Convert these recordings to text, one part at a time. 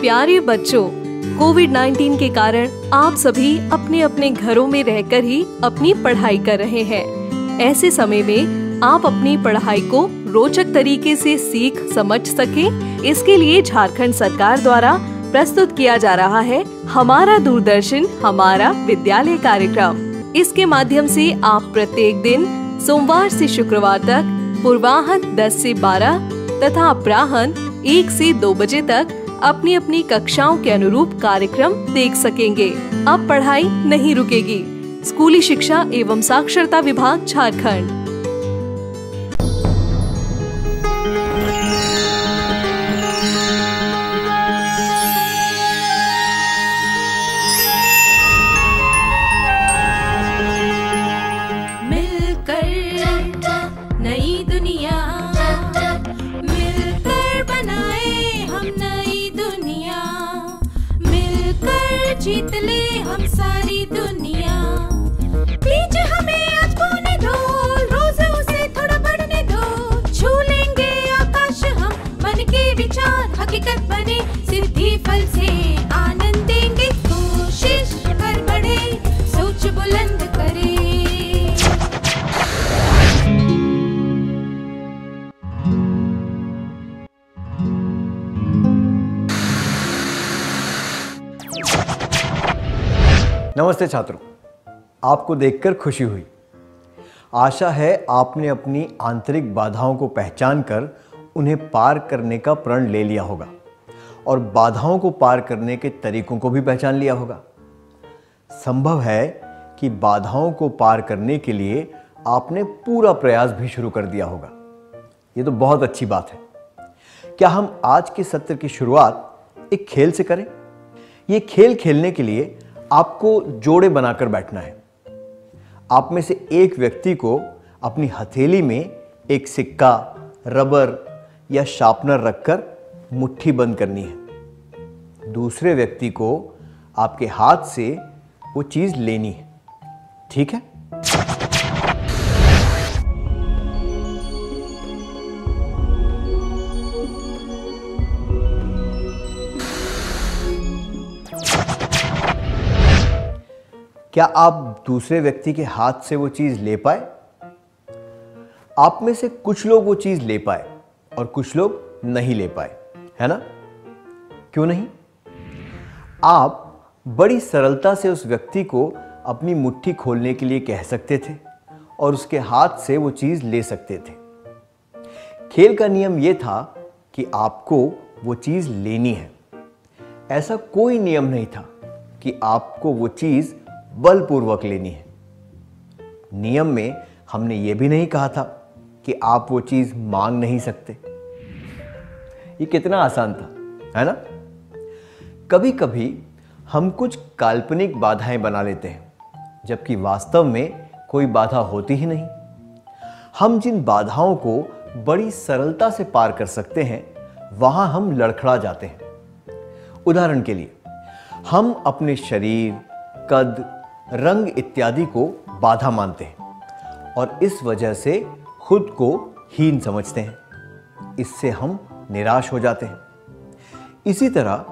प्यारे बच्चों, कोविड-19 के कारण आप सभी अपने अपने घरों में रहकर ही अपनी पढ़ाई कर रहे हैं। ऐसे समय में आप अपनी पढ़ाई को रोचक तरीके से सीख समझ सकें, इसके लिए झारखंड सरकार द्वारा प्रस्तुत किया जा रहा है हमारा दूरदर्शन हमारा विद्यालय कार्यक्रम। इसके माध्यम से आप प्रत्येक दिन सोमवार से शुक्रवार तक पूर्वाह्न 10 से 12 तथा अपराह्न 1 से 2 बजे तक अपनी अपनी कक्षाओं के अनुरूप कार्यक्रम देख सकेंगे। अब पढ़ाई नहीं रुकेगी। स्कूली शिक्षा एवं साक्षरता विभाग झारखंड। जीत ले हम सारी दुनिया। बीच हमें आज खोने दो, रोज उसे थोड़ा बढ़ने दो। छू लेंगे आकाश हम, मन के विचार हकीकत बने। सिद्धि फल से आनंद देंगे, कोशिश कर बढ़े, सोच बुलंद करे। नमस्ते छात्रों, आपको देखकर खुशी हुई। आशा है आपने अपनी आंतरिक बाधाओं को पहचान कर उन्हें पार करने का प्रण ले लिया होगा और बाधाओं को पार करने के तरीकों को भी पहचान लिया होगा। संभव है कि बाधाओं को पार करने के लिए आपने पूरा प्रयास भी शुरू कर दिया होगा। ये तो बहुत अच्छी बात है। क्या हम आज के सत्र की शुरुआत एक खेल से करें? ये खेल खेलने के लिए आपको जोड़े बनाकर बैठना है। आप में से एक व्यक्ति को अपनी हथेली में एक सिक्का, रबर या शार्पनर रखकर मुट्ठी बंद करनी है। दूसरे व्यक्ति को आपके हाथ से वो चीज लेनी है। ठीक है? क्या आप दूसरे व्यक्ति के हाथ से वो चीज ले पाए? आप में से कुछ लोग वो चीज ले पाए और कुछ लोग नहीं ले पाए, है ना? क्यों नहीं? आप बड़ी सरलता से उस व्यक्ति को अपनी मुट्ठी खोलने के लिए कह सकते थे और उसके हाथ से वो चीज ले सकते थे। खेल का नियम यह था कि आपको वो चीज लेनी है। ऐसा कोई नियम नहीं था कि आपको वो चीज बलपूर्वक लेनी है। नियम में हमने ये भी नहीं कहा था कि आप वो चीज मांग नहीं सकते। ये कितना आसान था, है ना? कभी कभी हम कुछ काल्पनिक बाधाएं बना लेते हैं, जबकि वास्तव में कोई बाधा होती ही नहीं। हम जिन बाधाओं को बड़ी सरलता से पार कर सकते हैं, वहां हम लड़खड़ा जाते हैं। उदाहरण के लिए, हम अपने शरीर, कद, रंग इत्यादि को बाधा मानते हैं और इस वजह से खुद को हीन समझते हैं। इससे हम निराश हो जाते हैं। इसी तरह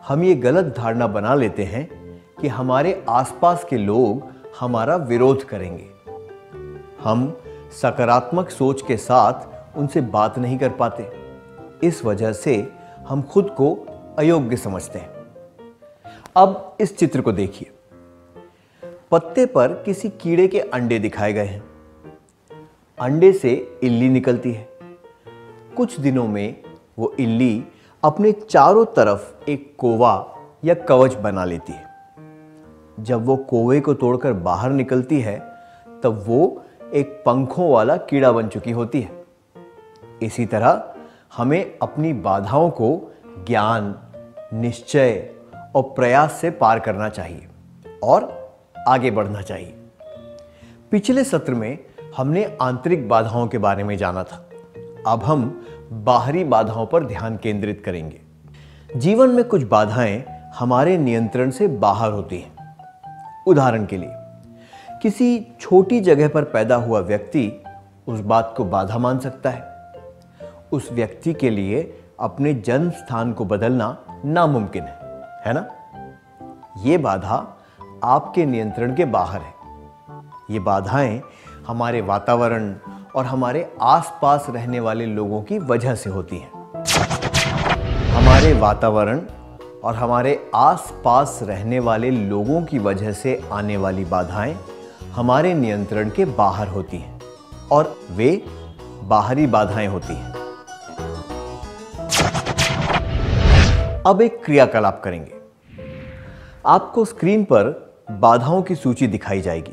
हम ये गलत धारणा बना लेते हैं कि हमारे आसपास के लोग हमारा विरोध करेंगे। हम सकारात्मक सोच के साथ उनसे बात नहीं कर पाते। इस वजह से हम खुद को अयोग्य समझते हैं। अब इस चित्र को देखिए। पत्ते पर किसी कीड़े के अंडे दिखाए गए हैं। अंडे से इल्ली निकलती है। कुछ दिनों में वो इल्ली अपने चारों तरफ एक कोवा या कवच बना लेती है। जब वो कोवे को तोड़कर बाहर निकलती है, तब वो एक पंखों वाला कीड़ा बन चुकी होती है। इसी तरह हमें अपनी बाधाओं को ज्ञान, निश्चय और प्रयास से पार करना चाहिए और आगे बढ़ना चाहिए। पिछले सत्र में हमने आंतरिक बाधाओं के बारे में जाना था। अब हम बाहरी बाधाओं पर ध्यान केंद्रित करेंगे। जीवन में कुछ बाधाएं हमारे नियंत्रण से बाहर होती हैं। उदाहरण के लिए, किसी छोटी जगह पर पैदा हुआ व्यक्ति उस बात को बाधा मान सकता है। उस व्यक्ति के लिए अपने जन्म स्थान को बदलना नामुमकिन है ना? ये बाधा आपके नियंत्रण के बाहर है। ये बाधाएं हमारे वातावरण और हमारे आसपास रहने वाले लोगों की वजह से होती हैं। हमारे वातावरण और हमारे आसपास रहने वाले लोगों की वजह से आने वाली बाधाएं हमारे नियंत्रण के बाहर होती हैं और वे बाहरी बाधाएं होती हैं। अब एक क्रियाकलाप करेंगे। आपको स्क्रीन पर बाधाओं की सूची दिखाई जाएगी।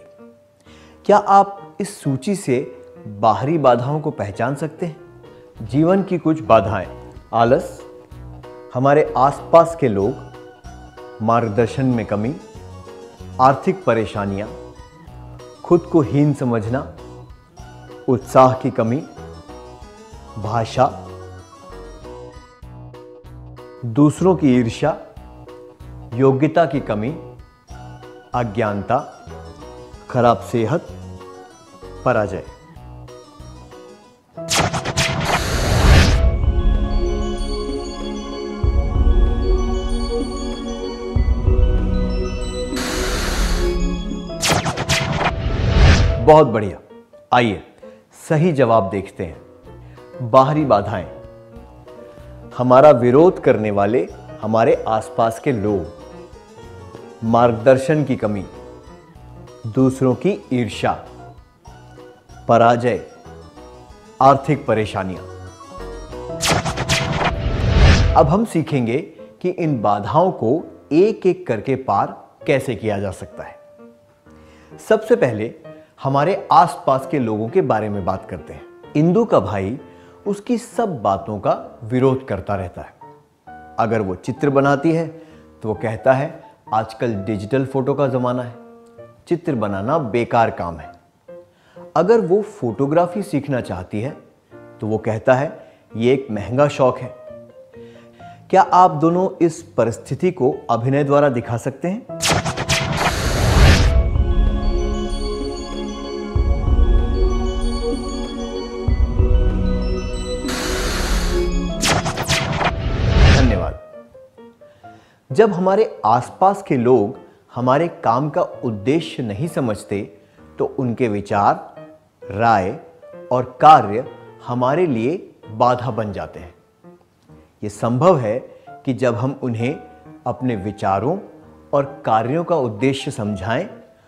क्या आप इस सूची से बाहरी बाधाओं को पहचान सकते हैं? जीवन की कुछ बाधाएं: आलस, हमारे आसपास के लोग, मार्गदर्शन में कमी, आर्थिक परेशानियां, खुद को हीन समझना, उत्साह की कमी, भाषा, दूसरों की ईर्ष्या, योग्यता की कमी, अज्ञानता, खराब सेहत, पराजय। बहुत बढ़िया। आइए सही जवाब देखते हैं। बाहरी बाधाएं: हमारा विरोध करने वाले हमारे आसपास के लोग, मार्गदर्शन की कमी, दूसरों की ईर्ष्या, पराजय, आर्थिक परेशानियां। अब हम सीखेंगे कि इन बाधाओं को एक एक करके पार कैसे किया जा सकता है। सबसे पहले हमारे आसपास के लोगों के बारे में बात करते हैं। इंदु का भाई उसकी सब बातों का विरोध करता रहता है। अगर वो चित्र बनाती है तो वो कहता है आजकल डिजिटल फोटो का जमाना है, चित्र बनाना बेकार काम है। अगर वो फोटोग्राफी सीखना चाहती है तो वो कहता है ये एक महंगा शौक है। क्या आप दोनों इस परिस्थिति को अभिनय द्वारा दिखा सकते हैं? जब हमारे आसपास के लोग हमारे काम का उद्देश्य नहीं समझते तो उनके विचार, राय और कार्य हमारे लिए बाधा बन जाते हैं। ये संभव है कि जब हम उन्हें अपने विचारों और कार्यों का उद्देश्य समझाएं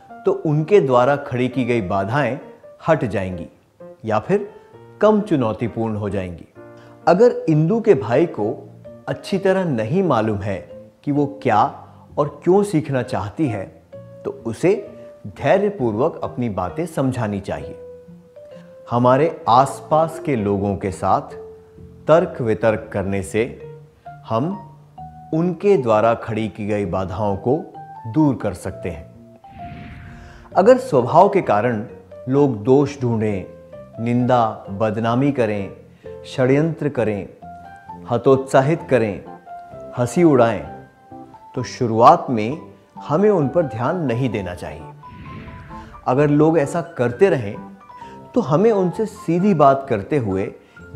तो उनके द्वारा खड़ी की गई बाधाएं हट जाएंगी या फिर कम चुनौतीपूर्ण हो जाएंगी। अगर इंदु के भाई को अच्छी तरह नहीं मालूम है कि वो क्या और क्यों सीखना चाहती है तो उसे धैर्यपूर्वक अपनी बातें समझानी चाहिए। हमारे आसपास के लोगों के साथ तर्क वितर्क करने से हम उनके द्वारा खड़ी की गई बाधाओं को दूर कर सकते हैं। अगर स्वभाव के कारण लोग दोष ढूंढें, निंदा बदनामी करें, षड्यंत्र करें, हतोत्साहित करें, हंसी उड़ाएं, तो शुरुआत में हमें उन पर ध्यान नहीं देना चाहिए। अगर लोग ऐसा करते रहें तो हमें उनसे सीधी बात करते हुए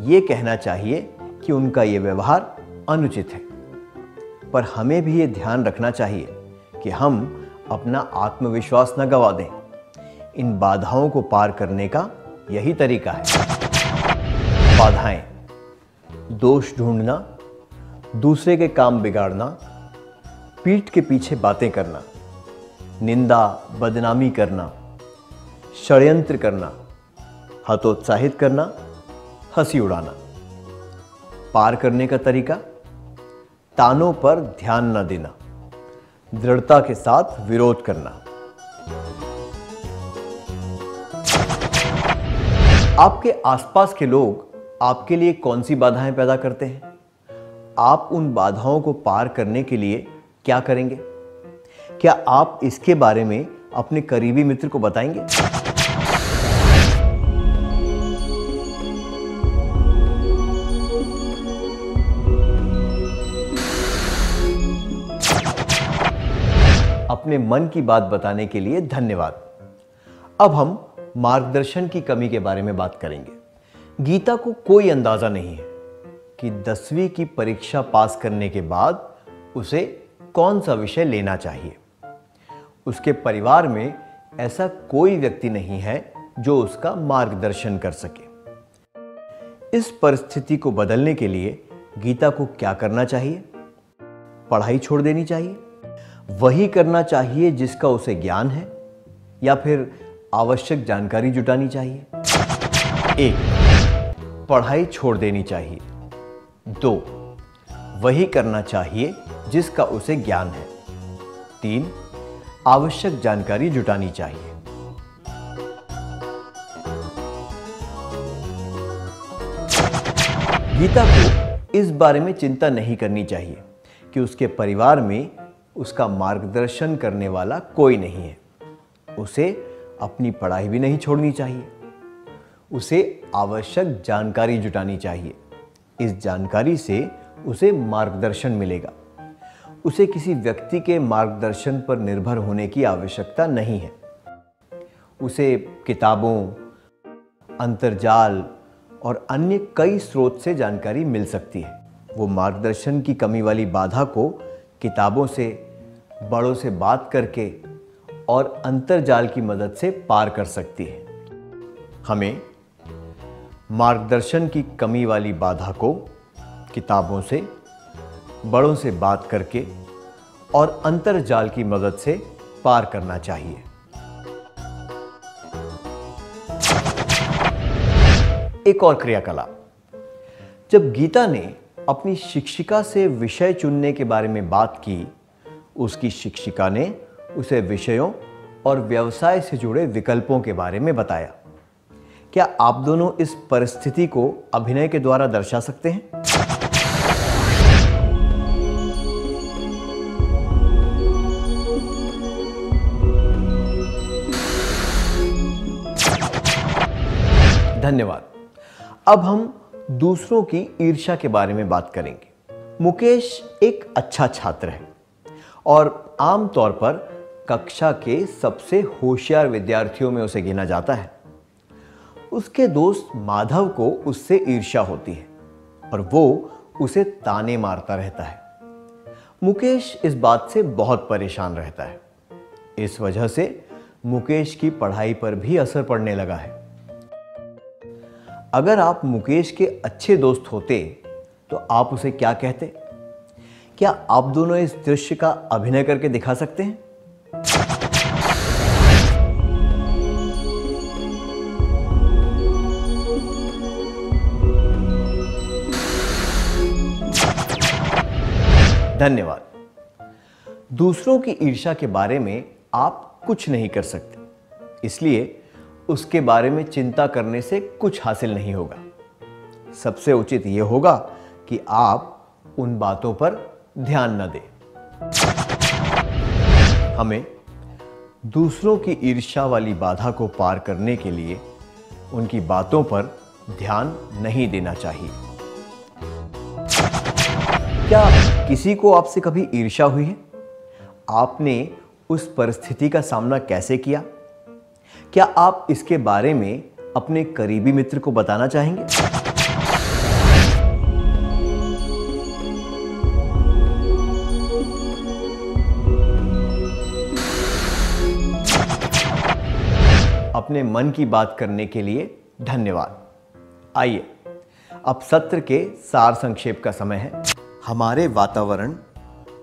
ये कहना चाहिए कि उनका ये व्यवहार अनुचित है। पर हमें भी ये ध्यान रखना चाहिए कि हम अपना आत्मविश्वास न गंवा दें। इन बाधाओं को पार करने का यही तरीका है। बाधाएं: दोष ढूंढना, दूसरे के काम बिगाड़ना, पीठ के पीछे बातें करना, निंदा बदनामी करना, षड्यंत्र करना, हतोत्साहित करना, हंसी उड़ाना। पार करने का तरीका: तानों पर ध्यान न देना, दृढ़ता के साथ विरोध करना। आपके आसपास के लोग आपके लिए कौन सी बाधाएं पैदा करते हैं? आप उन बाधाओं को पार करने के लिए क्या करेंगे? क्या आप इसके बारे में अपने करीबी मित्र को बताएंगे? अपने मन की बात बताने के लिए धन्यवाद। अब हम मार्गदर्शन की कमी के बारे में बात करेंगे। गीता को कोई अंदाजा नहीं है कि 10वीं की परीक्षा पास करने के बाद उसे कौन सा विषय लेना चाहिए। उसके परिवार में ऐसा कोई व्यक्ति नहीं है जो उसका मार्गदर्शन कर सके। इस परिस्थिति को बदलने के लिए गीता को क्या करना चाहिए? पढ़ाई छोड़ देनी चाहिए? वही करना चाहिए जिसका उसे ज्ञान है, या फिर आवश्यक जानकारी जुटानी चाहिए? 1. पढ़ाई छोड़ देनी चाहिए। 2. वही करना चाहिए जिसका उसे ज्ञान है। 3. आवश्यक जानकारी जुटानी चाहिए। गीता को इस बारे में चिंता नहीं करनी चाहिए कि उसके परिवार में उसका मार्गदर्शन करने वाला कोई नहीं है। उसे अपनी पढ़ाई भी नहीं छोड़नी चाहिए। उसे आवश्यक जानकारी जुटानी चाहिए। इस जानकारी से उसे मार्गदर्शन मिलेगा। उसे किसी व्यक्ति के मार्गदर्शन पर निर्भर होने की आवश्यकता नहीं है। उसे किताबों, अंतर्जाल और अन्य कई स्रोत से जानकारी मिल सकती है। वो मार्गदर्शन की कमी वाली बाधा को किताबों से, बड़ों से बात करके और अंतर्जाल की मदद से पार कर सकती है। हमें मार्गदर्शन की कमी वाली बाधा को किताबों से, बड़ों से बात करके और अंतर्जाल की मदद से पार करना चाहिए। एक और क्रियाकलाप। जब गीता ने अपनी शिक्षिका से विषय चुनने के बारे में बात की, उसकी शिक्षिका ने उसे विषयों और व्यवसाय से जुड़े विकल्पों के बारे में बताया। क्या आप दोनों इस परिस्थिति को अभिनय के द्वारा दर्शा सकते हैं? धन्यवाद। अब हम दूसरों की ईर्ष्या के बारे में बात करेंगे। मुकेश एक अच्छा छात्र है और आमतौर पर कक्षा के सबसे होशियार विद्यार्थियों में उसे गिना जाता है। उसके दोस्त माधव को उससे ईर्ष्या होती है और वो उसे ताने मारता रहता है। मुकेश इस बात से बहुत परेशान रहता है। इस वजह से मुकेश की पढ़ाई पर भी असर पड़ने लगा है। अगर आप मुकेश के अच्छे दोस्त होते तो आप उसे क्या कहते? क्या आप दोनों इस दृश्य का अभिनय करके दिखा सकते हैं? धन्यवाद। दूसरों की ईर्ष्या के बारे में आप कुछ नहीं कर सकते, इसलिए उसके बारे में चिंता करने से कुछ हासिल नहीं होगा। सबसे उचित यह होगा कि आप उन बातों पर ध्यान न दें। हमें दूसरों की ईर्ष्या वाली बाधा को पार करने के लिए उनकी बातों पर ध्यान नहीं देना चाहिए। क्या किसी को आपसे कभी ईर्ष्या हुई है? आपने उस परिस्थिति का सामना कैसे किया? क्या आप इसके बारे में अपने करीबी मित्र को बताना चाहेंगे? अपने मन की बात करने के लिए धन्यवाद। आइए अब सत्र के सार संक्षेप का समय है। हमारे वातावरण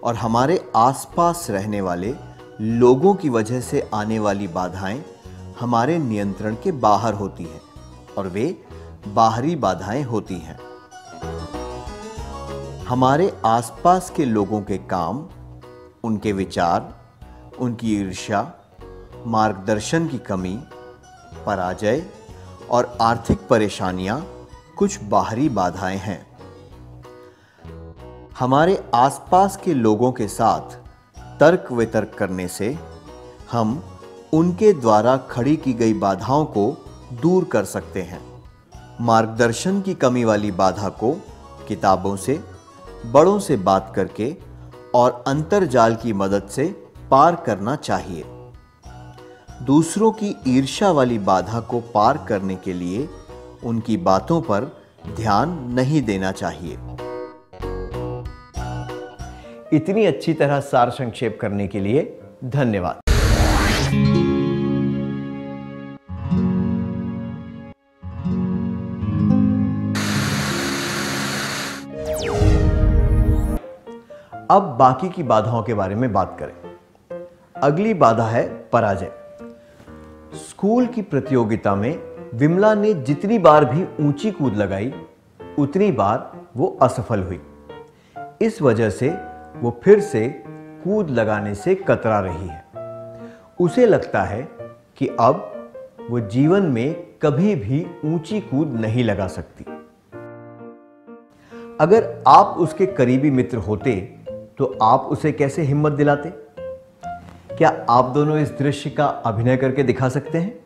और हमारे आसपास रहने वाले लोगों की वजह से आने वाली बाधाएं हमारे नियंत्रण के बाहर होती हैं और वे बाहरी बाधाएं होती हैं। हमारे आसपास के लोगों के काम, उनके विचार, उनकी ईर्ष्या, मार्गदर्शन की कमी, पराजय और आर्थिक परेशानियां कुछ बाहरी बाधाएं हैं। हमारे आसपास के लोगों के साथ तर्क वितर्क करने से हम उनके द्वारा खड़ी की गई बाधाओं को दूर कर सकते हैं। मार्गदर्शन की कमी वाली बाधा को किताबों से, बड़ों से बात करके और अंतर्जाल की मदद से पार करना चाहिए। दूसरों की ईर्ष्या वाली बाधा को पार करने के लिए उनकी बातों पर ध्यान नहीं देना चाहिए। इतनी अच्छी तरह सार संक्षेप करने के लिए धन्यवाद। अब बाकी की बाधाओं के बारे में बात करें। अगली बाधा है पराजय। स्कूल की प्रतियोगिता में विमला ने जितनी बार भी ऊंची कूद लगाई उतनी बार वो असफल हुई। इस वजह से वो फिर से कूद लगाने से कतरा रही है। उसे लगता है कि अब वो जीवन में कभी भी ऊंची कूद नहीं लगा सकती। अगर आप उसके करीबी मित्र होते तो आप उसे कैसे हिम्मत दिलाते? क्या आप दोनों इस दृश्य का अभिनय करके दिखा सकते हैं?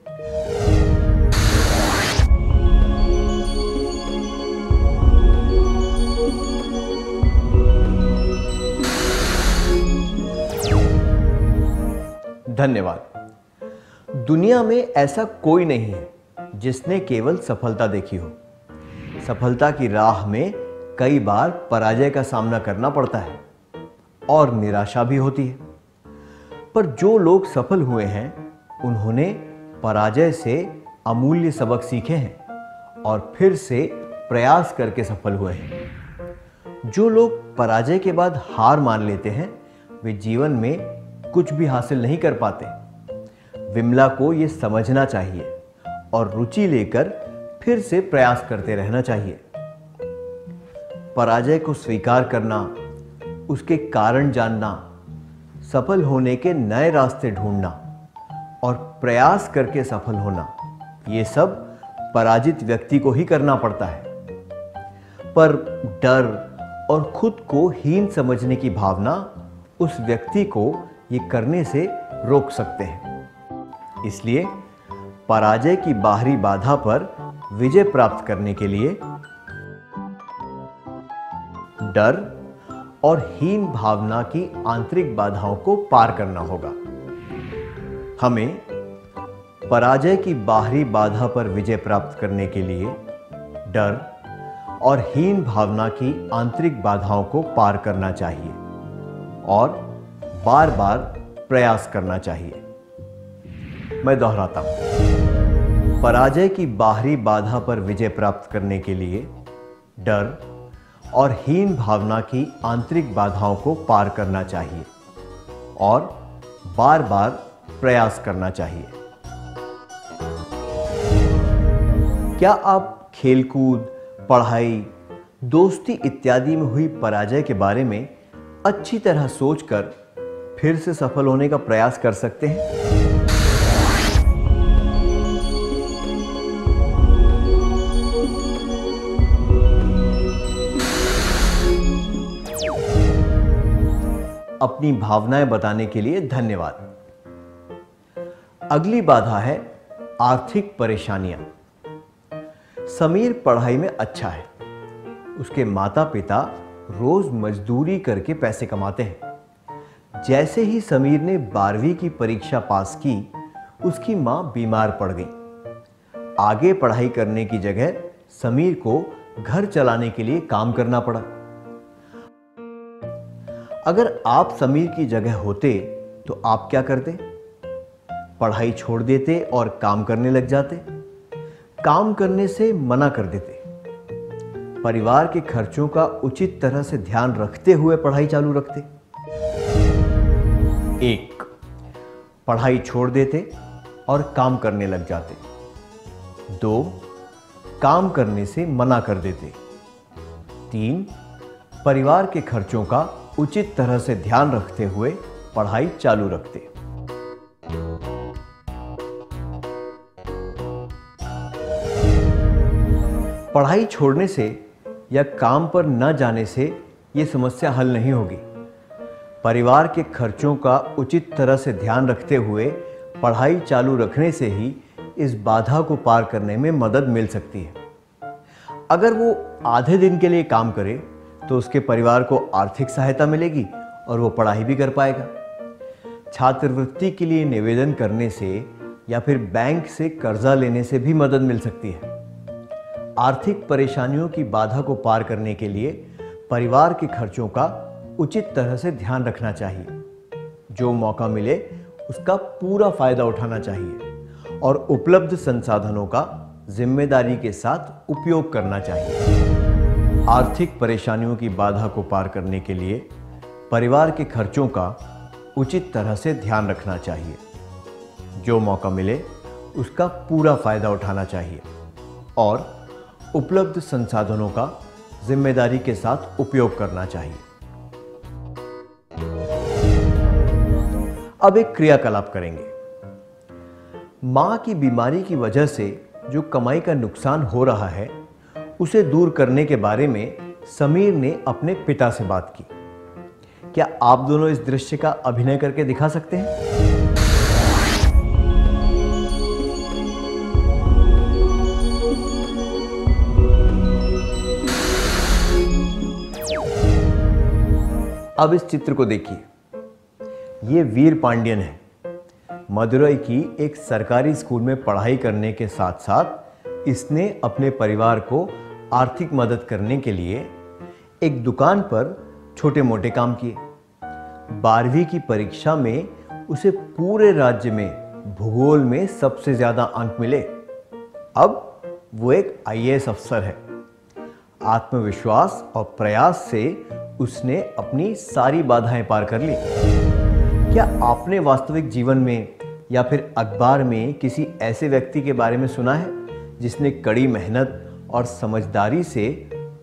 धन्यवाद। दुनिया में ऐसा कोई नहीं है जिसने केवल सफलता देखी हो। सफलता की राह में कई बार पराजय का सामना करना पड़ता है और निराशा भी होती है। पर जो लोग सफल हुए हैं उन्होंने पराजय से अमूल्य सबक सीखे हैं और फिर से प्रयास करके सफल हुए हैं। जो लोग पराजय के बाद हार मान लेते हैं वे जीवन में कुछ भी हासिल नहीं कर पाते। विमला को यह समझना चाहिए और रुचि लेकर फिर से प्रयास करते रहना चाहिए। पराजय को स्वीकार करना, उसके कारण जानना, सफल होने के नए रास्ते ढूंढना और प्रयास करके सफल होना, ये सब पराजित व्यक्ति को ही करना पड़ता है। पर डर और खुद को हीन समझने की भावना उस व्यक्ति को ये करने से रोक सकते हैं। इसलिए पराजय की बाहरी बाधा पर विजय प्राप्त करने के लिए डर और हीन भावना की आंतरिक बाधाओं को पार करना होगा। हमें पराजय की बाहरी बाधा पर विजय प्राप्त करने के लिए डर और हीन भावना की आंतरिक बाधाओं को पार करना चाहिए और बार बार प्रयास करना चाहिए। मैं दोहराता हूं, पराजय की बाहरी बाधा पर विजय प्राप्त करने के लिए डर और हीन भावना की आंतरिक बाधाओं को पार करना चाहिए और बार बार प्रयास करना चाहिए। क्या आप खेलकूद, पढ़ाई, दोस्ती इत्यादि में हुई पराजय के बारे में अच्छी तरह सोचकर फिर से सफल होने का प्रयास कर सकते हैं? अपनी भावनाएं बताने के लिए धन्यवाद। अगली बाधा है आर्थिक परेशानियां। समीर पढ़ाई में अच्छा है। उसके माता पिता रोज मजदूरी करके पैसे कमाते हैं। जैसे ही समीर ने 12वीं की परीक्षा पास की, उसकी मां बीमार पड़ गई। आगे पढ़ाई करने की जगह समीर को घर चलाने के लिए काम करना पड़ा। अगर आप समीर की जगह होते तो आप क्या करते? पढ़ाई छोड़ देते और काम करने लग जाते? काम करने से मना कर देते? परिवार के खर्चों का उचित तरह से ध्यान रखते हुए पढ़ाई चालू रखते? 1. पढ़ाई छोड़ देते और काम करने लग जाते। 2. काम करने से मना कर देते। 3. परिवार के खर्चों का उचित तरह से ध्यान रखते हुए पढ़ाई चालू रखते। पढ़ाई छोड़ने से या काम पर न जाने से यह समस्या हल नहीं होगी। परिवार के खर्चों का उचित तरह से ध्यान रखते हुए पढ़ाई चालू रखने से ही इस बाधा को पार करने में मदद मिल सकती है। अगर वो आधे दिन के लिए काम करे तो उसके परिवार को आर्थिक सहायता मिलेगी और वो पढ़ाई भी कर पाएगा। छात्रवृत्ति के लिए निवेदन करने से या फिर बैंक से कर्जा लेने से भी मदद मिल सकती है। आर्थिक परेशानियों की बाधा को पार करने के लिए परिवार के खर्चों का उचित तरह से ध्यान रखना चाहिए। जो मौका मिले उसका पूरा फायदा उठाना चाहिए और उपलब्ध संसाधनों का जिम्मेदारी के साथ उपयोग करना चाहिए। आर्थिक परेशानियों की बाधा को पार करने के लिए परिवार के खर्चों का उचित तरह से ध्यान रखना चाहिए। जो मौका मिले उसका पूरा फायदा उठाना चाहिए और उपलब्ध संसाधनों का जिम्मेदारी के साथ उपयोग करना चाहिए। अब एक क्रियाकलाप करेंगे। मां की बीमारी की वजह से जो कमाई का नुकसान हो रहा है उसे दूर करने के बारे में समीर ने अपने पिता से बात की। क्या आप दोनों इस दृश्य का अभिनय करके दिखा सकते हैं? अब इस चित्र को देखिए। ये वीर पांड्यन है। मदुरई की एक सरकारी स्कूल में पढ़ाई करने के साथ साथ इसने अपने परिवार को आर्थिक मदद करने के लिए एक दुकान पर छोटे मोटे काम किए। 12वीं की परीक्षा में उसे पूरे राज्य में भूगोल में सबसे ज्यादा अंक मिले। अब वो एक IAS अफसर है। आत्मविश्वास और प्रयास से उसने अपनी सारी बाधाएं पार कर ली। क्या आपने वास्तविक जीवन में या फिर अखबार में किसी ऐसे व्यक्ति के बारे में सुना है जिसने कड़ी मेहनत और समझदारी से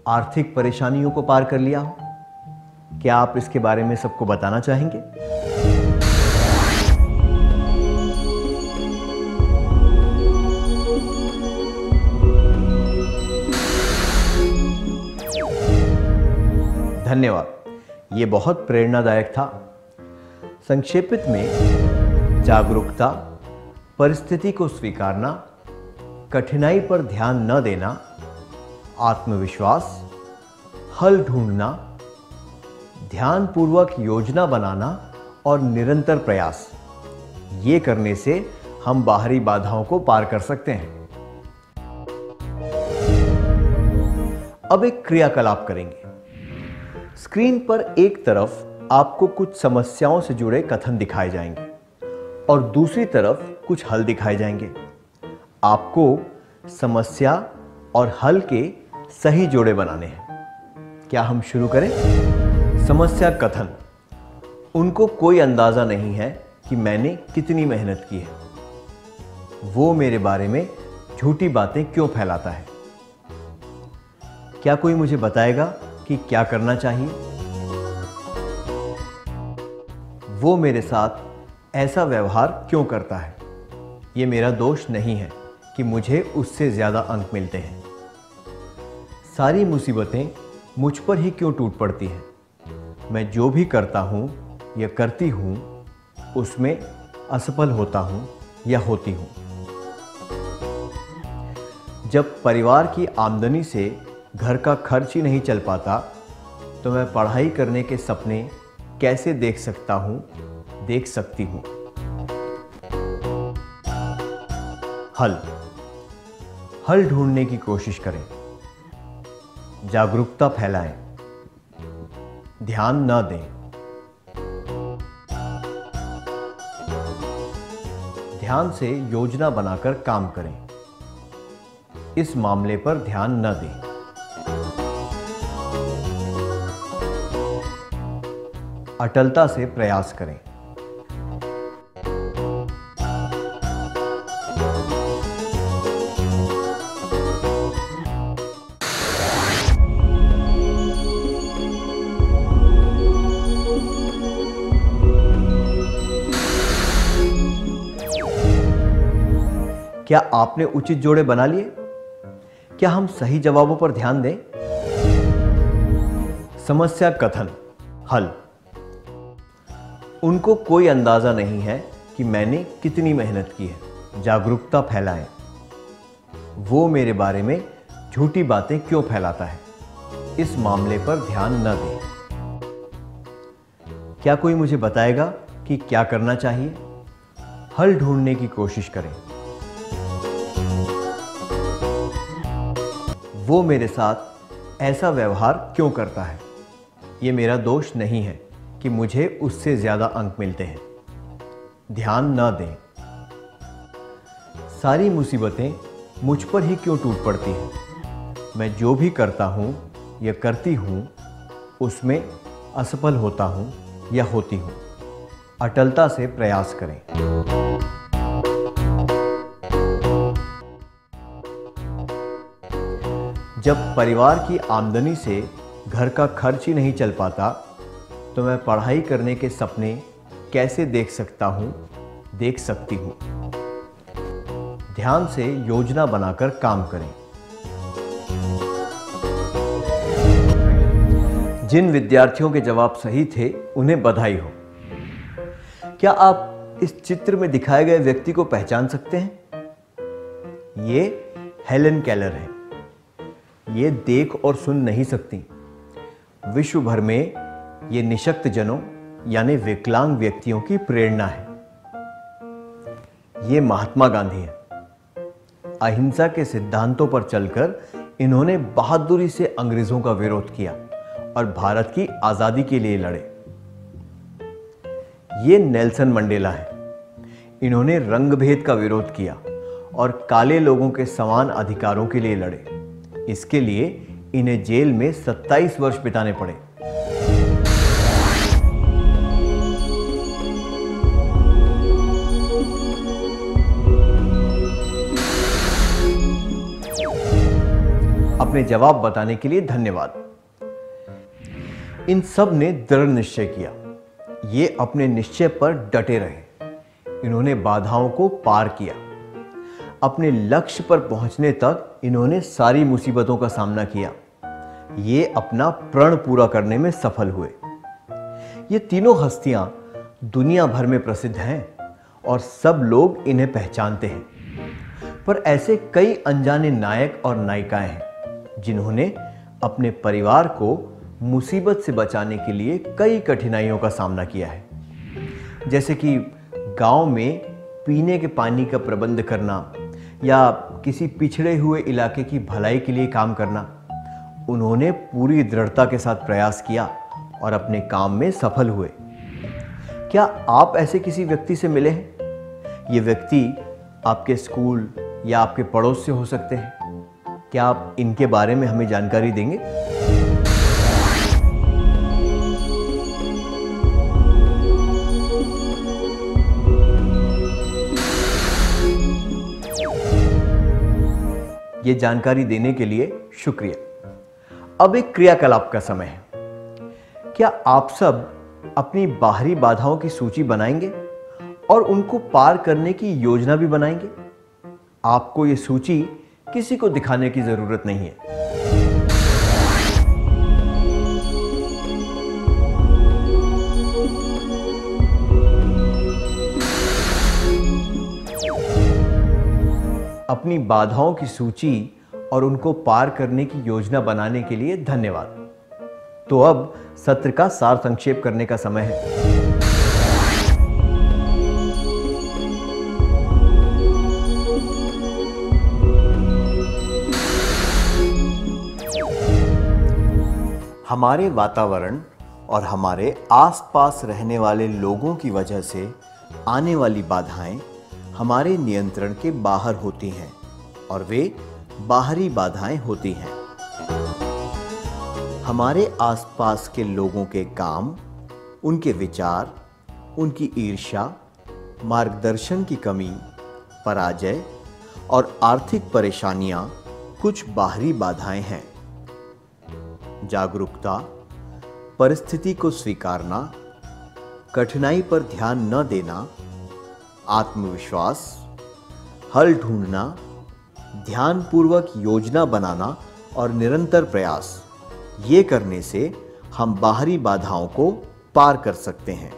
आर्थिक परेशानियों को पार कर लिया हो? क्या आप इसके बारे में सबको बताना चाहेंगे? धन्यवाद। ये बहुत प्रेरणादायक था। संक्षेपित में जागरूकता, परिस्थिति को स्वीकारना, कठिनाई पर ध्यान न देना, आत्मविश्वास, हल ढूंढना, ध्यानपूर्वक योजना बनाना और निरंतर प्रयास, ये करने से हम बाहरी बाधाओं को पार कर सकते हैं। अब एक क्रियाकलाप करेंगे। स्क्रीन पर एक तरफ आपको कुछ समस्याओं से जुड़े कथन दिखाए जाएंगे और दूसरी तरफ कुछ हल दिखाए जाएंगे। आपको समस्या और हल के सही जोड़े बनाने हैं। क्या हम शुरू करें? समस्या कथन। उनको कोई अंदाजा नहीं है कि मैंने कितनी मेहनत की है। वो मेरे बारे में झूठी बातें क्यों फैलाता है? क्या कोई मुझे बताएगा कि क्या करना चाहिए? वो मेरे साथ ऐसा व्यवहार क्यों करता है? ये मेरा दोष नहीं है कि मुझे उससे ज्यादा अंक मिलते हैं। सारी मुसीबतें मुझ पर ही क्यों टूट पड़ती हैं? मैं जो भी करता हूं या करती हूं उसमें असफल होता हूं या होती हूं। जब परिवार की आमदनी से घर का खर्च ही नहीं चल पाता तो मैं पढ़ाई करने के सपने कैसे देख सकता हूं, देख सकती हूं। हल ढूंढने की कोशिश करें। जागरूकता फैलाएं, ध्यान न दें। ध्यान से योजना बनाकर काम करें। इस मामले पर ध्यान न दें। अटलता से प्रयास करें। क्या आपने उचित जोड़े बना लिए? क्या हम सही जवाबों पर ध्यान दें? समस्या कथन। हल। उनको कोई अंदाजा नहीं है कि मैंने कितनी मेहनत की है। जागरूकता फैलाएं। वो मेरे बारे में झूठी बातें क्यों फैलाता है? इस मामले पर ध्यान न दें। क्या कोई मुझे बताएगा कि क्या करना चाहिए? हल ढूंढने की कोशिश करें। वो मेरे साथ ऐसा व्यवहार क्यों करता है। ये मेरा दोष नहीं है कि मुझे उससे ज़्यादा अंक मिलते हैं। ध्यान न दें। सारी मुसीबतें मुझ पर ही क्यों टूट पड़ती हैं। मैं जो भी करता हूँ या करती हूँ उसमें असफल होता हूँ या होती हूँ। अटलता से प्रयास करें। जब परिवार की आमदनी से घर का खर्च ही नहीं चल पाता तो मैं पढ़ाई करने के सपने कैसे देख सकता हूँ, देख सकती हूँ। ध्यान से योजना बनाकर काम करें। जिन विद्यार्थियों के जवाब सही थे उन्हें बधाई हो। क्या आप इस चित्र में दिखाए गए व्यक्ति को पहचान सकते हैं? ये हेलेन केलर है। ये देख और सुन नहीं सकती। विश्व भर में ये निशक्त जनों यानी विकलांग व्यक्तियों की प्रेरणा है। ये महात्मा गांधी है। अहिंसा के सिद्धांतों पर चलकर इन्होंने बहादुरी से अंग्रेजों का विरोध किया और भारत की आजादी के लिए लड़े। ये नेल्सन मंडेला है। इन्होंने रंगभेद का विरोध किया और काले लोगों के समान अधिकारों के लिए लड़े। इसके लिए इन्हें जेल में 27 वर्ष बिताने पड़े। अपने जवाब बताने के लिए धन्यवाद। इन सब ने दृढ़ निश्चय किया। ये अपने निश्चय पर डटे रहे। इन्होंने बाधाओं को पार किया। अपने लक्ष्य पर पहुंचने तक इन्होंने सारी मुसीबतों का सामना किया। ये अपना प्रण पूरा करने में सफल हुए। ये तीनों हस्तियां दुनिया भर में प्रसिद्ध हैं और सब लोग इन्हें पहचानते हैं। पर ऐसे कई अनजाने नायक और नायिकाएं हैं जिन्होंने अपने परिवार को मुसीबत से बचाने के लिए कई कठिनाइयों का सामना किया है। जैसे कि गांव में पीने के पानी का प्रबंध करना या किसी पिछड़े हुए इलाके की भलाई के लिए काम करना। उन्होंने पूरी दृढ़ता के साथ प्रयास किया और अपने काम में सफल हुए। क्या आप ऐसे किसी व्यक्ति से मिले हैं? ये व्यक्ति आपके स्कूल या आपके पड़ोस से हो सकते हैं। क्या आप इनके बारे में हमें जानकारी देंगे? ये जानकारी देने के लिए शुक्रिया। अब एक क्रियाकलाप का समय है। क्या आप सब अपनी बाहरी बाधाओं की सूची बनाएंगे और उनको पार करने की योजना भी बनाएंगे? आपको ये सूची किसी को दिखाने की जरूरत नहीं है। अपनी बाधाओं की सूची और उनको पार करने की योजना बनाने के लिए धन्यवाद। तो अब सत्र का सार संक्षेप करने का समय है। हमारे वातावरण और हमारे आसपास रहने वाले लोगों की वजह से आने वाली बाधाएं हमारे नियंत्रण के बाहर होती हैं और वे बाहरी बाधाएं होती हैं। हमारे आसपास के लोगों के काम, उनके विचार, उनकी ईर्ष्या, मार्गदर्शन की कमी, पराजय और आर्थिक परेशानियां कुछ बाहरी बाधाएं हैं। जागरूकता, परिस्थिति को स्वीकारना, कठिनाई पर ध्यान न देना, आत्मविश्वास, हल ढूंढना, ध्यानपूर्वक योजना बनाना और निरंतर प्रयास, ये करने से हम बाहरी बाधाओं को पार कर सकते हैं।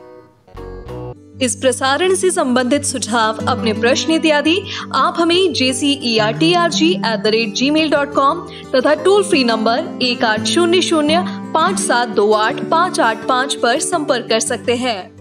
इस प्रसारण से संबंधित सुझाव, अपने प्रश्न इत्यादि आप हमें jcertrg@gmail.com तथा टोल फ्री नंबर 1800 5728 585 पर संपर्क कर सकते हैं।